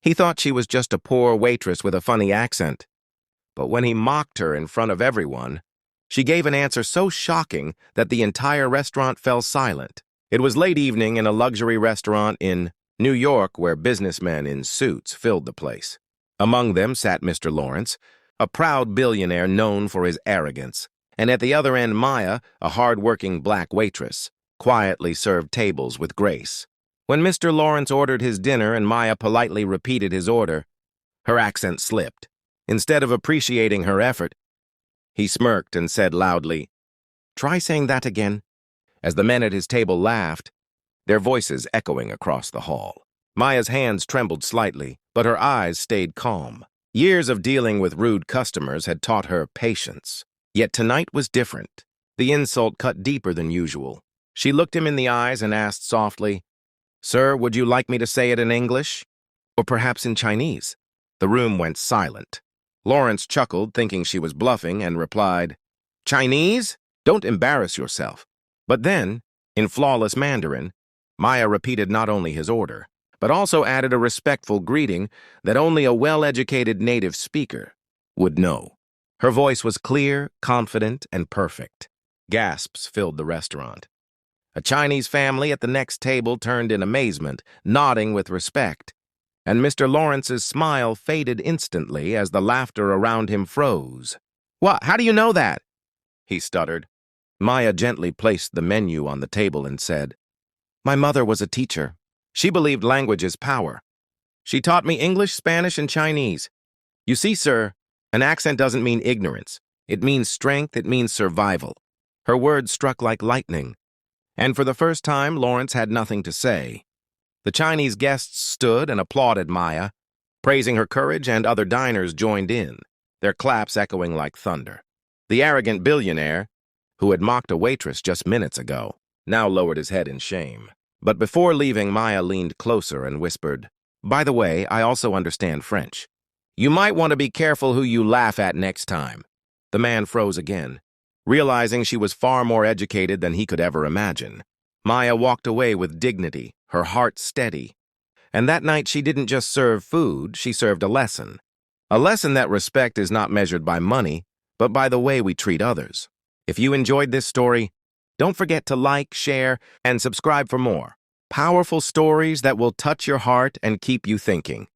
He thought she was just a poor waitress with a funny accent. But when he mocked her in front of everyone, she gave an answer so shocking that the entire restaurant fell silent. It was late evening in a luxury restaurant in New York where businessmen in suits filled the place. Among them sat Mr. Lawrence, a proud billionaire known for his arrogance, and at the other end Maya, a hard-working black waitress, quietly served tables with grace. When Mr. Lawrence ordered his dinner and Maya politely repeated his order, her accent slipped. Instead of appreciating her effort, he smirked and said loudly, "Try saying that again," as the men at his table laughed, their voices echoing across the hall. Maya's hands trembled slightly, but her eyes stayed calm. Years of dealing with rude customers had taught her patience. Yet tonight was different. The insult cut deeper than usual. She looked him in the eyes and asked softly, "Sir, would you like me to say it in English? Or perhaps in Chinese?" The room went silent. Lawrence chuckled, thinking she was bluffing, and replied, "Chinese? Don't embarrass yourself." But then, in flawless Mandarin, Maya repeated not only his order, but also added a respectful greeting that only a well-educated native speaker would know. Her voice was clear, confident, and perfect. Gasps filled the restaurant. A Chinese family at the next table turned in amazement, nodding with respect, and Mr. Lawrence's smile faded instantly as the laughter around him froze. "What? How do you know that?" he stuttered. Maya gently placed the menu on the table and said, "My mother was a teacher. She believed language is power. She taught me English, Spanish, and Chinese. You see, sir, an accent doesn't mean ignorance. It means strength, it means survival." Her words struck like lightning, and for the first time, Lawrence had nothing to say. The Chinese guests stood and applauded Maya, praising her courage, and other diners joined in, their claps echoing like thunder. The arrogant billionaire, who had mocked a waitress just minutes ago, now lowered his head in shame. But before leaving, Maya leaned closer and whispered, "By the way, I also understand French. You might want to be careful who you laugh at next time." The man froze again, realizing she was far more educated than he could ever imagine. Maya walked away with dignity, her heart steady. And that night she didn't just serve food, she served a lesson. A lesson that respect is not measured by money, but by the way we treat others. If you enjoyed this story, don't forget to like, share, and subscribe for more powerful stories that will touch your heart and keep you thinking.